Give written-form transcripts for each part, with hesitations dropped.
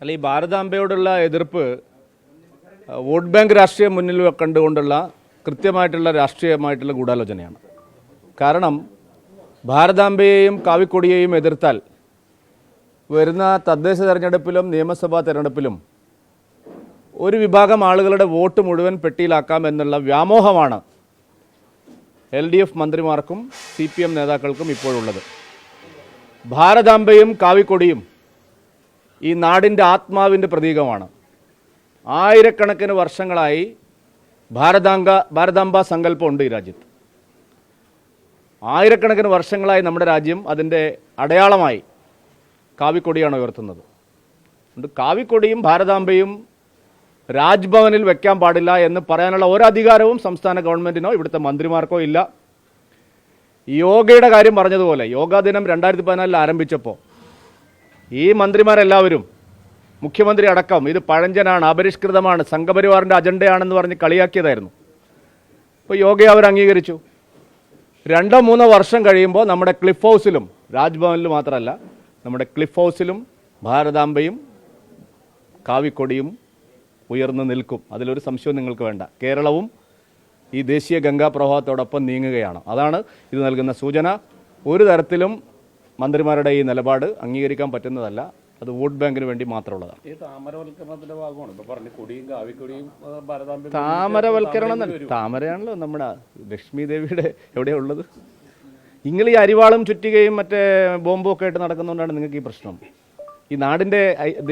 അല്ല, ഈ ഭാരതാംബയോടുള്ള എതിർപ്പ് വോട്ട് ബാങ്ക് രാഷ്ട്രീയം മുന്നിൽ കണ്ടുകൊണ്ടുള്ള കൃത്യമായിട്ടുള്ള രാഷ്ട്രീയമായിട്ടുള്ള ഗൂഢാലോചനയാണ്. കാരണം ഭാരതാംബയെയും കാവിക്കൊടിയെയും എതിർത്താൽ വരുന്ന തദ്ദേശ തെരഞ്ഞെടുപ്പിലും നിയമസഭാ തെരഞ്ഞെടുപ്പിലും ഒരു വിഭാഗം ആളുകളുടെ വോട്ട് മുഴുവൻ പെട്ടിയിലാക്കാം എന്നുള്ള വ്യാമോഹമാണ് LDF മന്ത്രിമാർക്കും CPM നേതാക്കൾക്കും ഇപ്പോഴുള്ളത്. ഭാരതാംബയും കാവിക്കൊടിയും ഈ നാടിൻ്റെ ആത്മാവിൻ്റെ പ്രതീകമാണ്. ആയിരക്കണക്കിന് വർഷങ്ങളായി ഭാരതാംബ സങ്കല്പമുണ്ട് ഈ രാജ്യത്ത്. ആയിരക്കണക്കിന് വർഷങ്ങളായി നമ്മുടെ രാജ്യം അതിൻ്റെ അടയാളമായി കാവിക്കൊടിയാണ് ഉയർത്തുന്നത്. അതുകൊണ്ട് കാവിക്കൊടിയും ഭാരതാംബയും രാജ്ഭവനിൽ വെക്കാൻ പാടില്ല എന്ന് പറയാനുള്ള ഒരധികാരവും സംസ്ഥാന ഗവൺമെൻറ്റിനോ ഇവിടുത്തെ മന്ത്രിമാർക്കോ ഇല്ല. യോഗയുടെ കാര്യം പറഞ്ഞതുപോലെ യോഗാ ദിനം 2014 ആരംഭിച്ചപ്പോൾ ഈ മന്ത്രിമാരെല്ലാവരും, മുഖ്യമന്ത്രി അടക്കം, ഇത് പഴഞ്ചനാണ്, അപരിഷ്കൃതമാണ്, സംഘപരിവാറിൻ്റെ അജണ്ടയാണെന്ന് പറഞ്ഞ് കളിയാക്കിയതായിരുന്നു. ഇപ്പോൾ യോഗയെ അവർ അംഗീകരിച്ചു. 2-3 വർഷം കഴിയുമ്പോൾ നമ്മുടെ ക്ലിഫ് ഹൗസിലും, രാജ്ഭവനിലും മാത്രമല്ല, നമ്മുടെ ക്ലിഫ് ഹൗസിലും ഭാരതാംബയും കാവിക്കൊടിയും ഉയർന്നു നിൽക്കും. അതിലൊരു സംശയവും നിങ്ങൾക്ക് വേണ്ട. കേരളവും ഈ ദേശീയ ഗംഗാ പ്രവാഹത്തോടൊപ്പം നീങ്ങുകയാണ്. അതാണ് ഇത് നൽകുന്ന സൂചന. ഒരു തരത്തിലും മന്ത്രിമാരുടെ ഈ നിലപാട് അംഗീകരിക്കാൻ പറ്റുന്നതല്ല. അത് വോട്ട് ബാങ്കിന് വേണ്ടി മാത്രമുള്ളതാണ്. ഈ താമരവൽക്കരണത്തിന്റെ ഭാഗമാണ് ഇപ്പൊ പറഞ്ഞ കൊടിയും കാവിക്കൊടിയും താമരവൽക്കരണം. താമരയാണല്ലോ നമ്മുടെ ലക്ഷ്മി ദേവിയുടെ എവിടെയാണ് ഉള്ളത്. നിങ്ങൾ ഈ അരിവാളും ചുറ്റികയും മറ്റേ ബോംബും ഒക്കെ ആയിട്ട് നടക്കുന്നതുകൊണ്ടാണ് നിങ്ങൾക്ക് ഈ പ്രശ്നം. ഈ നാടിൻ്റെ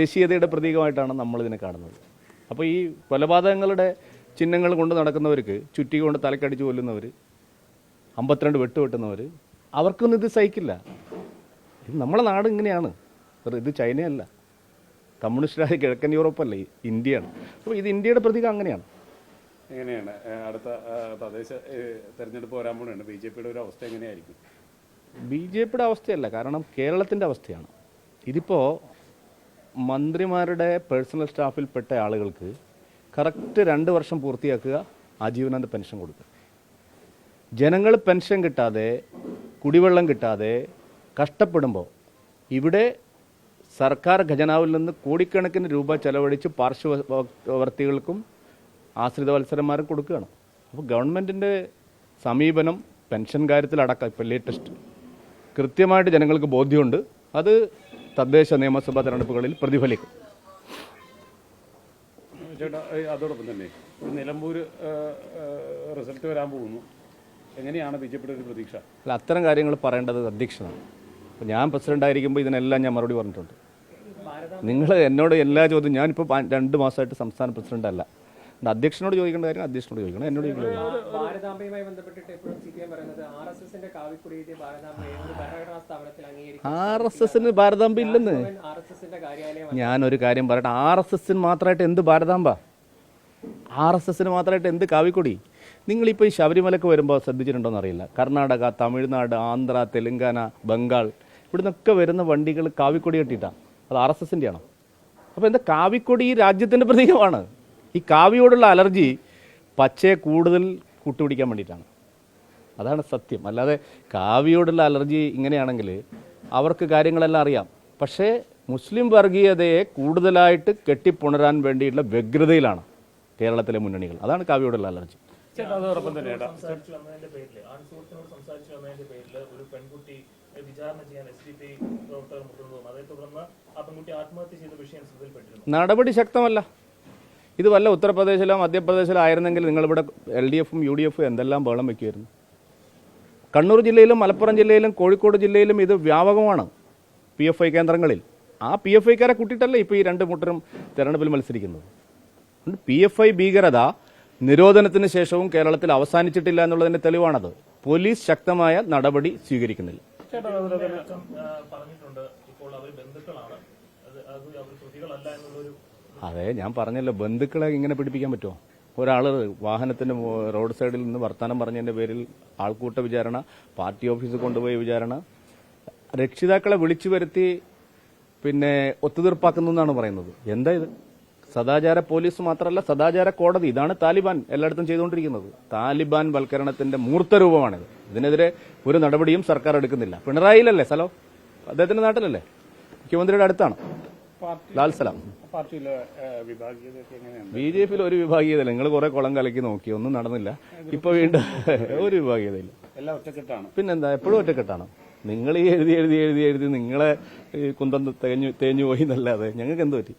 ദേശീയതയുടെ പ്രതീകമായിട്ടാണ് നമ്മളിതിനെ കാണുന്നത്. അപ്പോൾ ഈ കൊലപാതകങ്ങളുടെ ചിഹ്നങ്ങൾ കൊണ്ട് നടക്കുന്നവർക്ക്, ചുറ്റിക കൊണ്ട് തലക്കടിച്ച് കൊല്ലുന്നവർ, 52 വെട്ടുവെട്ടുന്നവർ, അവർക്കൊന്നും ഇത് സഹിക്കില്ല. ഇത് നമ്മളെ നാട് ഇങ്ങനെയാണ്. ഇത് ചൈനയല്ല, കമ്മ്യൂണിസ്റ്റായ കിഴക്കൻ യൂറോപ്പല്ല, ഇന്ത്യയാണ്. അപ്പോൾ ഇത് ഇന്ത്യയുടെ പ്രതീകം അങ്ങനെയാണ്. എങ്ങനെയാണ് അടുത്ത തദ്ദേശ തെരഞ്ഞെടുപ്പ് വരാൻ പോകണുണ്ട്, BJPയുടെ ഒരു അവസ്ഥ എങ്ങനെയായിരിക്കും? BJPയുടെ അവസ്ഥയല്ല, കാരണം കേരളത്തിൻ്റെ അവസ്ഥയാണ്. ഇതിപ്പോൾ മന്ത്രിമാരുടെ പേഴ്സണൽ സ്റ്റാഫിൽപ്പെട്ട ആളുകൾക്ക് കറക്റ്റ് 2 വർഷം പൂർത്തിയാക്കുക, ആജീവനാന്ത പെൻഷൻ കൊടുക്കുക. ജനങ്ങൾ പെൻഷൻ കിട്ടാതെ, കുടിവെള്ളം കിട്ടാതെ കഷ്ടപ്പെടുമ്പോൾ ഇവിടെ സർക്കാർ ഖജനാവിൽ നിന്ന് കോടിക്കണക്കിന് രൂപ ചെലവഴിച്ച് പാർശ്വവർത്തികൾക്കും ആശ്രിത വത്സരന്മാരും കൊടുക്കുകയാണ്. അപ്പോൾ ഗവൺമെൻറ്റിൻ്റെ സമീപനം പെൻഷൻ കാര്യത്തിലടക്കം ഇപ്പോൾ ലേറ്റസ്റ്റ് കൃത്യമായിട്ട് ജനങ്ങൾക്ക് ബോധ്യമുണ്ട്. അത് തദ്ദേശ നിയമസഭാ തെരഞ്ഞെടുപ്പുകളിൽ പ്രതിഫലിക്കും. ചേട്ടാ, അതോടൊപ്പം തന്നെ നിലമ്പൂർ റിസൾട്ട് വരാൻ പോകുന്നു. എങ്ങനെയാണ് BJPയുടെ ഒരു പ്രതീക്ഷ? അല്ല, അത്തരം കാര്യങ്ങൾ പറയേണ്ടത് അധ്യക്ഷനാണ്. അപ്പോൾ ഞാൻ പ്രസിഡൻ്റായിരിക്കുമ്പോൾ ഇതിനെല്ലാം ഞാൻ മറുപടി പറഞ്ഞിട്ടുണ്ട്. നിങ്ങൾ എന്നോട് എല്ലാ ചോദ്യം, ഞാനിപ്പോൾ 2 മാസമായിട്ട് സംസ്ഥാന പ്രസിഡന്റ് അല്ല. അധ്യക്ഷനോട് ചോദിക്കേണ്ട കാര്യം അധ്യക്ഷനോട് ചോദിക്കണം, എന്നോട് ചോദിക്കണം. RSSന് ഭാരതാംബ ഇല്ലെന്ന് ഞാനൊരു കാര്യം പറയട്ടെ. RSSന് മാത്രമായിട്ട് എന്ത് ഭാരതാംബ? RSSന് മാത്രമായിട്ട് എന്ത് കാവിക്കൊടി? നിങ്ങളിപ്പോൾ ഈ ശബരിമലക്ക് വരുമ്പോൾ ശ്രദ്ധിച്ചിട്ടുണ്ടോയെന്ന് അറിയില്ല. കർണാടക, തമിഴ്നാട്, ആന്ധ്ര, തെലുങ്കാന, ബംഗാൾ, ഇവിടുന്നൊക്കെ വരുന്ന വണ്ടികൾ കാവിക്കൊടി കെട്ടിയിട്ടാണ്. അത് RSSൻ്റെ ആണോ? അപ്പോൾ എന്താ, കാവിക്കൊടി ഈ രാജ്യത്തിൻ്റെ പ്രതീകമാണ്. ഈ കാവിയോടുള്ള അലർജി പച്ചയെ കൂടുതൽ കൂട്ടുപിടിക്കാൻ വേണ്ടിയിട്ടാണ്. അതാണ് സത്യം. അല്ലാതെ കാവിയോടുള്ള അലർജി ഇങ്ങനെയാണെങ്കിൽ അവർക്ക് കാര്യങ്ങളെല്ലാം അറിയാം. പക്ഷേ മുസ്ലിം വർഗീയതയെ കൂടുതലായിട്ട് കെട്ടിപ്പുണരാൻ വേണ്ടിയിട്ടുള്ള വ്യഗ്രതയിലാണ് കേരളത്തിലെ മുന്നണികൾ. അതാണ് കാവിയോടുള്ള അലർജി. അതോടൊപ്പം തന്നെ നടപടി ശക്തമല്ല. ഇത് വല്ല ഉത്തർപ്രദേശിലോ മധ്യപ്രദേശിലോ ആയിരുന്നെങ്കിൽ നിങ്ങളിവിടെ LDFും UDFും എന്തെല്ലാം ബഹളം വയ്ക്കുമായിരുന്നു. കണ്ണൂർ ജില്ലയിലും മലപ്പുറം ജില്ലയിലും കോഴിക്കോട് ജില്ലയിലും ഇത് വ്യാപകമാണ്. PFI കേന്ദ്രങ്ങളിൽ ആ PFIക്കാരെ കൂട്ടിയിട്ടല്ലേ ഇപ്പോൾ ഈ 2 കൂട്ടരും തെരഞ്ഞെടുപ്പിൽ മത്സരിക്കുന്നത്. PFI ഭീകരത നിരോധനത്തിന് ശേഷവും കേരളത്തിൽ അവസാനിച്ചിട്ടില്ല എന്നുള്ളതിൻ്റെ തെളിവാണത്. പോലീസ് ശക്തമായ നടപടി സ്വീകരിക്കുന്നില്ല. അതെ, ഞാൻ പറഞ്ഞല്ലോ, ബന്ധുക്കളെ ഇങ്ങനെ പിടിപ്പിക്കാൻ പറ്റുമോ? ഒരാൾ വാഹനത്തിന് റോഡ് സൈഡിൽ നിന്ന് വർത്തമാനം പറഞ്ഞതിൻ്റെ പേരിൽ ആൾക്കൂട്ട വിചാരണ, പാർട്ടി ഓഫീസിൽ കൊണ്ടുപോയി വിചാരണ, രക്ഷിതാക്കളെ വിളിച്ചു വരുത്തി പിന്നെ ഒത്തുതീർപ്പാക്കുന്നു എന്നാണ് പറയുന്നത്. എന്താ ഇത്? സദാചാര പോലീസ് മാത്രമല്ല, സദാചാര കോടതി. ഇതാണ് താലിബാൻ എല്ലായിടത്തും ചെയ്തുകൊണ്ടിരിക്കുന്നത്. താലിബാൻ വൽക്കരണത്തിന്റെ മൂർത്തരൂപമാണിത്. ഇതിനെതിരെ ഒരു നടപടിയും സർക്കാർ എടുക്കുന്നില്ല. പിണറായിലല്ലേ സ്ഥലം? അദ്ദേഹത്തിന്റെ നാട്ടിലല്ലേ? മുഖ്യമന്ത്രിയുടെ അടുത്താണ്. ലാൽ സലാം. പാർട്ടിയിലെ വിഭാഗീയതയൊക്കെ എങ്ങനെയാണ്? ബി ജെ പിയിൽ ഒരു വിഭാഗീയതയില്ല. നിങ്ങൾ കുറെ കുളം കലക്കി നോക്കി, ഒന്നും നടന്നില്ല. ഇപ്പൊ വീണ്ടും ഒരു വിഭാഗീയതയില്ല. എല്ലാം ഒറ്റക്കെട്ടാണ്. പിന്നെന്താ, എപ്പോഴും ഒറ്റക്കെട്ടാണ്. നിങ്ങൾ ഈ എഴുതി എഴുതി എഴുതി എഴുതി നിങ്ങളെ കുന്തം തേഞ്ഞു പോയി എന്നല്ലാതെ ഞങ്ങൾക്ക് എന്ത് പറ്റി?